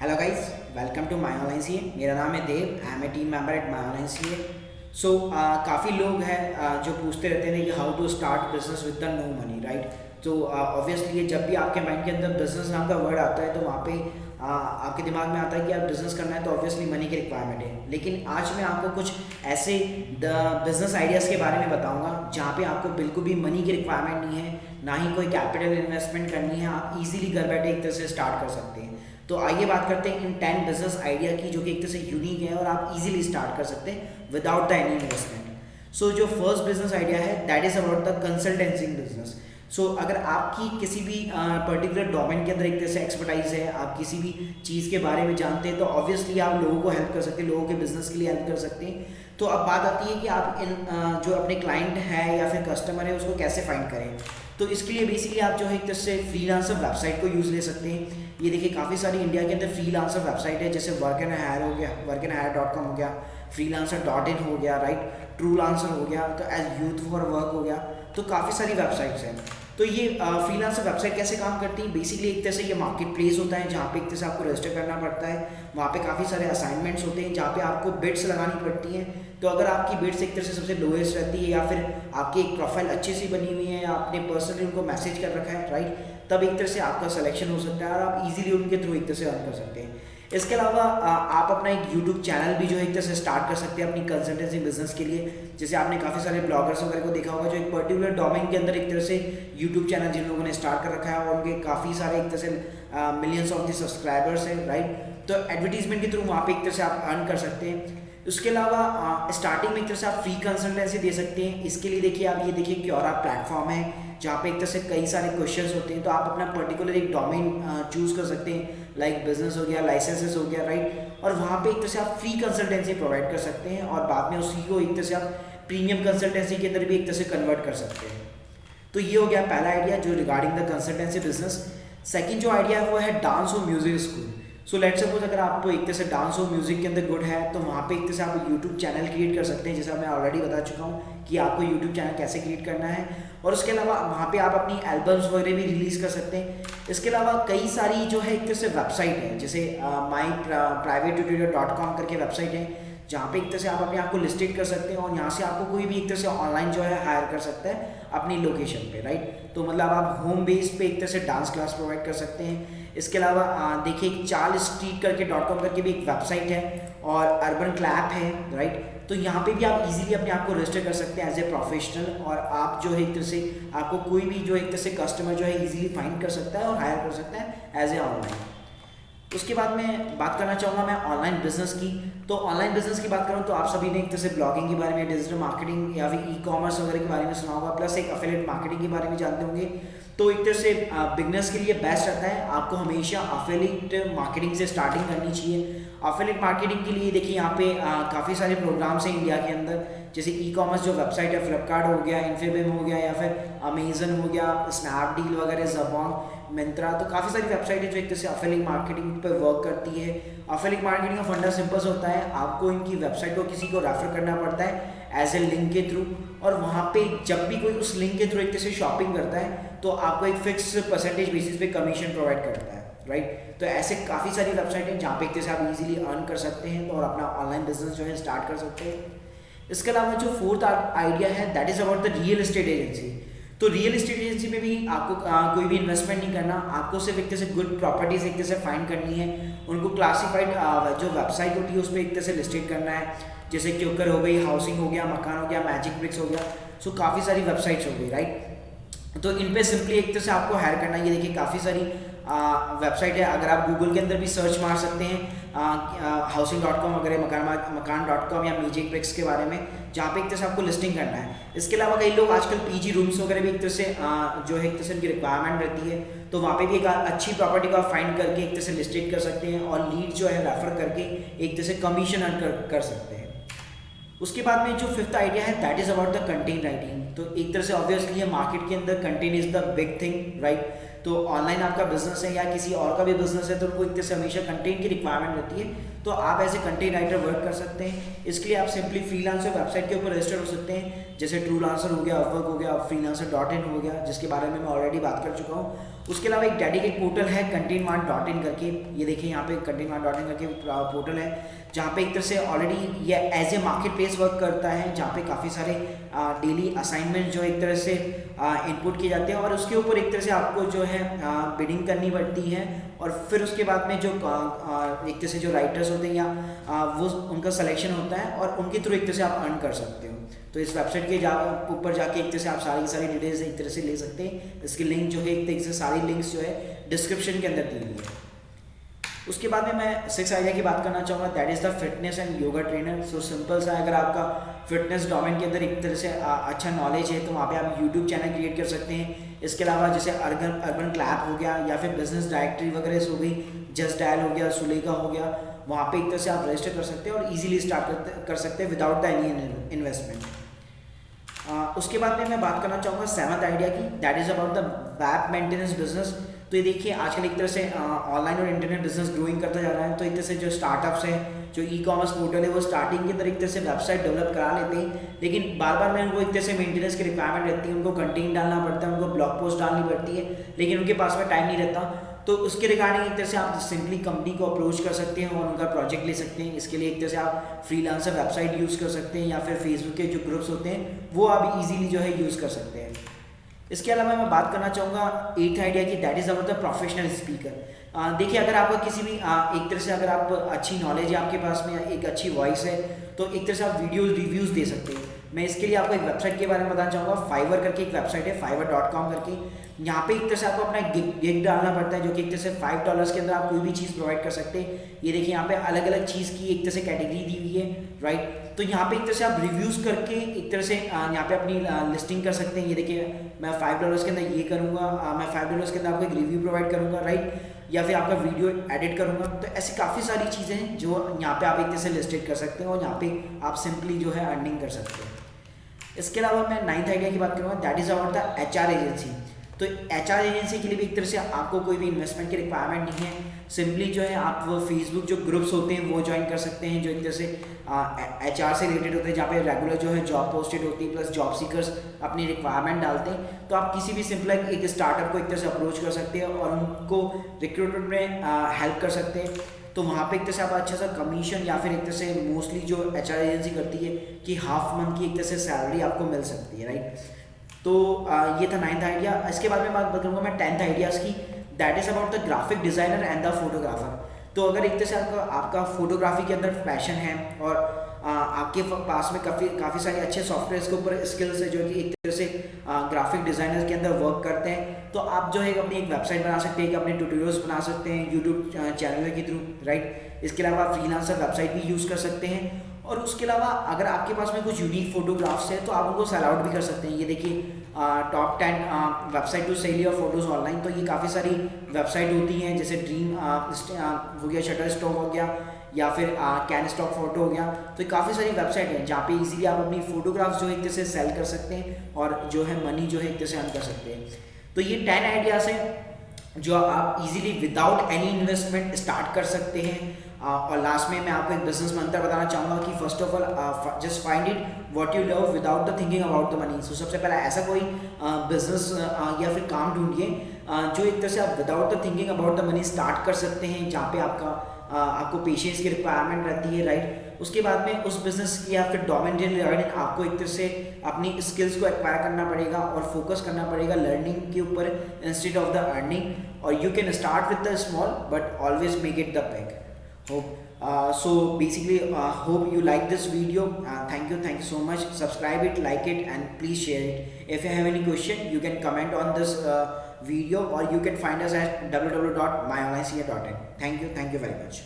Hello guys, welcome to my online C A. मेरा नाम है Dev, I am a team member at my online C A. So काफ़ी लोग हैं जो पूछते रहते हैं कि how to start business with the no money, right. तो ऑब्वियसली जब भी आपके माइंड के अंदर बिजनेस नाम का वर्ड आता है तो वहाँ पे आपके दिमाग में आता है कि आप बिजनेस करना है तो ऑब्वियसली मनी की रिक्वायरमेंट है। लेकिन आज मैं आपको कुछ ऐसे बिजनेस आइडियाज़ के बारे में बताऊंगा जहाँ पे आपको बिल्कुल भी मनी की रिक्वायरमेंट नहीं है, ना ही कोई कैपिटल इन्वेस्टमेंट करनी है। आप इजीली घर बैठे एक तरह से स्टार्ट कर सकते हैं। तो आइए बात करते हैं इन 10 बिजनेस आइडिया की जो कि एक तरह से यूनिक है और आप इजीली स्टार्ट कर सकते हैं without the any investment. So जो फर्स्ट बिजनेस आइडिया है that is about the consultancy business. So अगर आपकी किसी भी पर्टिकुलर डोमेन के अंदर एक तरह से एक्सपर्टाइज है, आप किसी भी चीज़ के बारे में जानते हैं, तो ऑब्वियसली आप लोगों को हेल्प कर सकते हैं, लोगों के बिजनेस के लिए हेल्प कर सकते हैं। तो अब बात आती है कि आप इन जो अपने क्लाइंट है या फिर कस्टमर है उसको कैसे फाइंड करें। तो इसके लिए बेसिकली आप जो है एक तरह से फ्रीलांसर वेबसाइट को यूज़ ले सकते हैं। ये देखिए काफ़ी सारी इंडिया के अंदर फ्रीलांसर वेबसाइट है, जैसे वर्क एंड हायर हो गया, workandhire.com हो गया, freelancer.in हो गया, राइट, ट्रूलांसर हो गया, तो एज यूथ फॉर वर्क हो गया। तो काफ़ी सारी वेबसाइट्स हैं। तो ये फ्रीलांसर वेबसाइट कैसे काम करती है, बेसिकली एक तरह से ये मार्केट प्लेस होता है जहाँ पे एक तरह से आपको रजिस्टर करना पड़ता है। वहाँ पे काफ़ी सारे असाइनमेंट्स होते हैं जहाँ पे आपको बिड्स लगानी पड़ती हैं। तो अगर आपकी बिड्स एक तरह से सबसे लोएस्ट रहती है या फिर आपकी एक प्रोफाइल अच्छी सी बनी हुई है या आपने पर्सनली उनको मैसेज कर रखा है, राइट, तब एक तरह से आपका सिलेक्शन हो सकता है और आप इजीली उनके थ्रू एक तरह से अर्न कर सकते हैं। इसके अलावा आप अपना एक यूट्यूब चैनल भी जो है एक तरह से स्टार्ट कर सकते हैं अपनी कंसल्टेंसी बिजनेस के लिए। जैसे आपने काफ़ी सारे ब्लॉगर्स वगैरह को देखा होगा जो एक पर्टिकुलर डोमेन के अंदर एक तरह से यूट्यूब चैनल जिन लोगों ने स्टार्ट कर रखा है और उनके काफ़ी सारे एक तरह से मिलियंस ऑफ द सब्सक्राइबर्स हैं, राइट। तो एडवर्टीजमेंट के थ्रू वहाँ पे एक तरह से आप अर्न कर सकते हैं। उसके अलावा स्टार्टिंग में एक तरह से आप फ्री कंसल्टेंसी दे सकते हैं। इसके लिए देखिए आप ये देखिए क्योरा प्लेटफॉर्म है जहाँ पे एक तरह से कई सारे क्वेश्चंस होते हैं। तो आप अपना पर्टिकुलर एक डोमेन चूज कर सकते हैं, लाइक बिजनेस हो गया, लाइसेंसेस हो गया, राइट, और वहाँ पे एक तरह से आप फ्री कंसल्टेंसी प्रोवाइड कर सकते हैं और बाद में उसी को एक तरह से आप प्रीमियम कंसल्टेंसी के अंदर भी एक तरह से कन्वर्ट कर सकते हैं। तो ये हो गया पहला आइडिया जो regarding the consultancy business. Second जो आइडिया है वो है डांस और music school. So let's suppose अगर आपको एक तरह से डांस और म्यूजिक के अंदर गुड है तो वहाँ पे एक तरह से आप यूट्यूब चैनल क्रिएट कर सकते हैं, जैसा मैं ऑलरेडी बता चुका हूँ कि आपको यूट्यूब चैनल कैसे क्रिएट करना है। और उसके अलावा वहाँ पे आप अपनी एल्बम्स वगैरह भी रिलीज़ कर सकते हैं। इसके अलावा कई सारी जो है एक तरह से वेबसाइट है, जैसे myprivatetutorial.com करके वेबसाइट है जहाँ पे एक तरह से आप अपने आप को लिस्टेड कर सकते हैं और यहाँ से आपको कोई भी एक तरह से ऑनलाइन जो है हायर कर सकता है अपनी लोकेशन पे, राइट। तो मतलब आप होम बेस पे एक तरह से डांस क्लास प्रोवाइड कर सकते हैं। इसके अलावा देखिए चार्ल स्ट्रीट करके .com करके भी एक वेबसाइट है और अर्बन क्लैप है, राइट। तो यहाँ पे भी आप इजीली अपने आप को रजिस्टर कर सकते हैं एज ए प्रोफेशनल और आप जो है एक तरह से आपको कोई भी जो एक तरह से कस्टमर जो है इजीली फाइंड कर सकता है और हायर कर सकता है एज ए ऑनलाइन। उसके बाद मैं बात करना चाहूँगा मैं ऑनलाइन बिजनेस की। तो ऑनलाइन बिजनेस की बात करूँ तो आप सभी ने एक तरह से ब्लॉगिंग के बारे में, डिजिटल मार्केटिंग या फिर ई कॉमर्स वगैरह के बारे में सुना होगा, प्लस एक अफिलिएट मार्केटिंग के बारे में जानते होंगे। तो एक तरह से बिगनर्स के लिए बेस्ट रहता है आपको हमेशा अफिलिएट मार्केटिंग से स्टार्टिंग करनी चाहिए। अफिलिएट मार्केटिंग के लिए देखिए यहाँ पे काफ़ी सारे प्रोग्राम्स हैं इंडिया के अंदर, जैसे ई कॉमर्स जो वेबसाइट है फ्लिपकार्ट हो गया, इन्फीबीम हो गया या फिर अमेजन हो गया, स्नैपडील वगैरह, ज़बॉन्ग, मिंत्रा। तो काफ़ी सारी वेबसाइट है जो एक तरह से अफिलिएट मार्केटिंग पर वर्क करती है। अफिलिएट मार्केटिंग का फंडा सिंपल होता है, आपको इनकी वेबसाइट को किसी को रेफर करना पड़ता है एज ए लिंक के थ्रू और वहाँ पे जब भी कोई उस लिंक के थ्रू एक तरह से शॉपिंग करता है तो आपको एक फिक्स परसेंटेज बेसिस पे कमीशन प्रोवाइड करता है, राइट। तो ऐसे काफ़ी सारी वेबसाइट हैं जहाँ पे एक तरह से आप इजीली अर्न कर सकते हैं और अपना ऑनलाइन बिजनेस जो है स्टार्ट कर सकते हैं। इसके अलावा जो फोर्थ आइडिया है that is about the real estate agency. तो रियल एस्टेट एजेंसी में भी आपको कोई भी इन्वेस्टमेंट नहीं करना, आपको सिर्फ एक तरह से गुड प्रॉपर्टीज एक तरह से फाइंड करनी है, उनको क्लासिफाइड जो वेबसाइट होती है उस पर एक तरह से लिस्टेड करना है, जैसे क्योकर हो गई, हाउसिंग हो गया, मकान हो गया, मैजिक ब्रिक्स हो गया। सो काफ़ी सारी वेबसाइट्स हो गई, राइट। तो इन पे सिंपली एक तरह से आपको हायर करना है। ये देखिए काफ़ी सारी वेबसाइट है, अगर आप गूगल के अंदर भी सर्च मार सकते हैं housing.com वगैरह, मकान.com या मैजिक ब्रिक्स के बारे में, जहाँ पे एक तरह से आपको लिस्टिंग करना है। इसके अलावा कई लोग आजकल पीजी रूम्स वगैरह भी एक तरह से जो है एक तरह से उनकी रिक्वायरमेंट रहती है, तो वहाँ पे भी एक अच्छी प्रॉपर्टी को आप फाइंड करके एक तरह से लिस्टेड कर सकते हैं और लीड जो है रेफर करके एक तरह से कमीशन अर्न कर सकते हैं। उसके बाद में जो फिफ्थ आइडिया है that is about the content writing. तो एक तरह से ऑब्वियसली है मार्केट के अंदर content is the big thing, right. तो ऑनलाइन आपका बिजनेस है या किसी और का भी बिजनेस है तो उनको एक तरह से हमेशा कंटेंट की रिक्वायरमेंट रहती है, तो आप as a content writer work कर सकते हैं। इसके लिए आप सिंपली फ्रीलांसर वेबसाइट के ऊपर रजिस्टर हो सकते हैं जैसे ट्रूलांसर हो गया, अपवर्क हो गया, फ्रीलांसर.in हो गया, जिसके बारे में मैं ऑलरेडी बात कर चुका हूँ। उसके अलावा एक डेडिकेट पोर्टल है कंटेंटमार्ट.in करके, ये देखिए यहाँ पे कंटेंटमार्ट.in करके पोर्टल है, जहाँ पे एक तरह से ऑलरेडी ये as a market place work करता है, जहाँ पे काफ़ी सारे डेली असाइनमेंट जो एक तरह से इनपुट किए जाते हैं और उसके ऊपर एक तरह से आपको जो है बिडिंग करनी पड़ती है और फिर उसके बाद में जो एक तरह से जो राइटर्स होते हैं या वो उनका सिलेक्शन होता है और उनके थ्रू एक तरह से आप अर्न कर सकते हो। तो इस वेबसाइट के ऊपर जाके एक तरह से आप सारी डिटेल्स एक तरह से ले सकते हैं। इसकी लिंक जो है एक तरह से सारी लिंक्स जो है डिस्क्रिप्शन के अंदर दी हुई है। उसके बाद में मैं 6 आइडिया की बात करना चाहूँगा, that is the fitness and yoga trainer. So simple सा, अगर आपका फिटनेस डोमेन के अंदर एक तरह से अच्छा नॉलेज है तो वहाँ पे आप यूट्यूब चैनल क्रिएट कर सकते हैं। इसके अलावा जैसे अर्बन क्लैप हो गया या फिर बिजनेस डायरेक्टरी वगैरह हो गई, जस्ट डायल हो गया, सुलेखा हो गया, वहाँ पे एक तरह से आप रजिस्टर कर सकते हैं और इजीली स्टार्ट कर सकते हैं विदाउट द एनी इन्वेस्टमेंट। उसके बाद में मैं बात करना चाहूँगा 7th आइडिया की, that is about the web maintenance business. तो ये देखिए आजकल एक तरह से ऑनलाइन और इंटरनेट बिजनेस ग्रोइंग करता जा रहा है, तो एक तरह से जो स्टार्टअप्स हैं, जो ई-कॉमर्स पोर्टल है, वो स्टार्टिंग के अंदर एक तरह से वेबसाइट डेवलप करा लेते हैं, लेकिन बार बार में उनको एक तरह से मेंटेनेंस की रिक्वायरमेंट रहती है, उनको कंटेंट डालना पड़ता है, उनको ब्लॉग पोस्ट डालनी पड़ती है, लेकिन उनके पास में टाइम नहीं रहता। तो उसके रिगार्डिंग एक तरह से आप सिंपली कंपनी को अप्रोच कर सकते हैं और उनका प्रोजेक्ट ले सकते हैं। इसके लिए एक तरह से आप फ्रीलांसर वेबसाइट यूज़ कर सकते हैं या फिर फेसबुक के जो ग्रुप्स होते हैं वो आप इजीली जो है यूज़ कर सकते हैं। इसके अलावा मैं बात करना चाहूँगा 8th आइडिया की, that is about the professional speaker. देखिए अगर आपका किसी भी एक तरह से अगर आप अच्छी नॉलेज है आपके पास में, एक अच्छी वॉइस है, तो एक तरह से आप वीडियोज़ रिव्यूज़ दे सकते हैं। मैं इसके लिए आपको एक वेबसाइट के बारे में बताना चाहूँगा, फाइवर करके एक वेबसाइट है, fiverr.com करके। यहाँ पे एक तरह से आपको अपना गिग डालना पड़ता है, जो कि एक तरह से $5 के अंदर आप कोई भी चीज़ प्रोवाइड कर सकते हैं। ये देखिए यहाँ पे अलग अलग चीज़ की एक तरह से कैटेगरी दी हुई है, राइट। तो यहाँ पे एक तरह से आप रिव्यूज़ करके एक तरह से यहाँ पे अपनी लिस्टिंग कर सकते हैं। ये देखिए मैं $5 के अंदर ये करूँगा, मैं $5 के अंदर आपको एक रिव्यू प्रोवाइड करूँगा, राइट, या फिर आपका वीडियो एडिट करूँगा। तो ऐसी काफ़ी सारी चीज़ें हैं जो यहाँ पे आप एक तरह से लिस्टेड कर सकते हैं और यहाँ पे आप सिंपली जो है अर्निंग कर सकते हैं। इसके अलावा मैं 9th आइडिया की बात करूँगा, that is about the HR agency. तो HR एजेंसी के लिए भी एक तरह से आपको कोई भी इन्वेस्टमेंट की रिक्वायरमेंट नहीं है, सिंपली जो है आप वो फेसबुक जो ग्रुप्स होते हैं वो ज्वाइन कर सकते हैं, जो एक तरह से HR से रिलेटेड होते हैं, जहाँ पे रेगुलर जो है जॉब पोस्टेड होती है, प्लस जॉब सीकर्स अपनी रिक्वायरमेंट डालते हैं। तो आप किसी भी सिंपल एक स्टार्टअप को एक तरह से अप्रोच कर सकते हैं और उनको रिक्रूटमेंट में हेल्प कर सकते हैं। तो वहाँ पे एक तरह से आप अच्छा सा कमीशन या फिर एक तरह से मोस्टली जो HR एजेंसी करती है कि हाफ मंथ की एक तरह से सैलरी आपको मिल सकती है, राइट। तो ये था 9th आइडिया। इसके बाद में बात करूँगा मैं 10th आइडियाज़ की, that is about the graphic designer and the photographer. तो अगर एक तरह से आपका फोटोग्राफी के अंदर पैशन है और आपके पास में काफ़ी सारे अच्छे सॉफ्टवेयर के ऊपर स्किल्स है जो कि एक तरह से ग्राफिक डिज़ाइनर के अंदर वर्क करते हैं, तो आप जो है अपनी एक वेबसाइट बना सकते हैं, अपने ट्यूटोरियल्स बना सकते हैं यूट्यूब चैनल के थ्रू, राइट। इसके अलावा आप फ्रीलांसर वेबसाइट भी यूज़ कर सकते हैं और उसके अलावा अगर आपके पास में कुछ यूनिक फोटोग्राफ्स है तो आप उनको सेल आउट भी कर सकते हैं। ये देखिए top 10 website to sell your photos online. तो ये काफ़ी सारी वेबसाइट होती हैं, जैसे ड्रीम हो गया, शटर स्टॉक हो गया या फिर कैन स्टॉक फोटो हो गया। तो ये काफ़ी सारी वेबसाइट हैं जहाँ पे इजीली आप अपनी फोटोग्राफ्स जो है एक तरह से सेल कर सकते हैं और जो है मनी जो है एक तरह से अर्न कर सकते हैं। तो ये 10 आइडियाज़ हैं जो आप easily without any investment start कर सकते हैं। और लास्ट में मैं आपको एक बिजनेस मंत्र बताना चाहूँगा कि first of all just find it what you love without the thinking about the money. So सबसे पहले ऐसा कोई बिजनेस या फिर काम ढूंढिए जो एक तरह से आप without the thinking about the money start कर सकते हैं, जहाँ पे आपको पेशेंस की रिक्वायरमेंट रहती है, राइट। उसके बाद में उस बिजनेस की या फिर डोमेन रिगार्डिंग आपको एक तरह से अपनी स्किल्स को एक्वायर करना पड़ेगा और फोकस करना पड़ेगा लर्निंग के ऊपर इंस्टेड ऑफ द अर्निंग। और you can start with the small but always make it the big. So basically hope you like this video. Thank you so much. Subscribe it, like it, and please share it. If you have any question you can comment on this video or you can find us at www.myonlinecA.in. Thank you very much.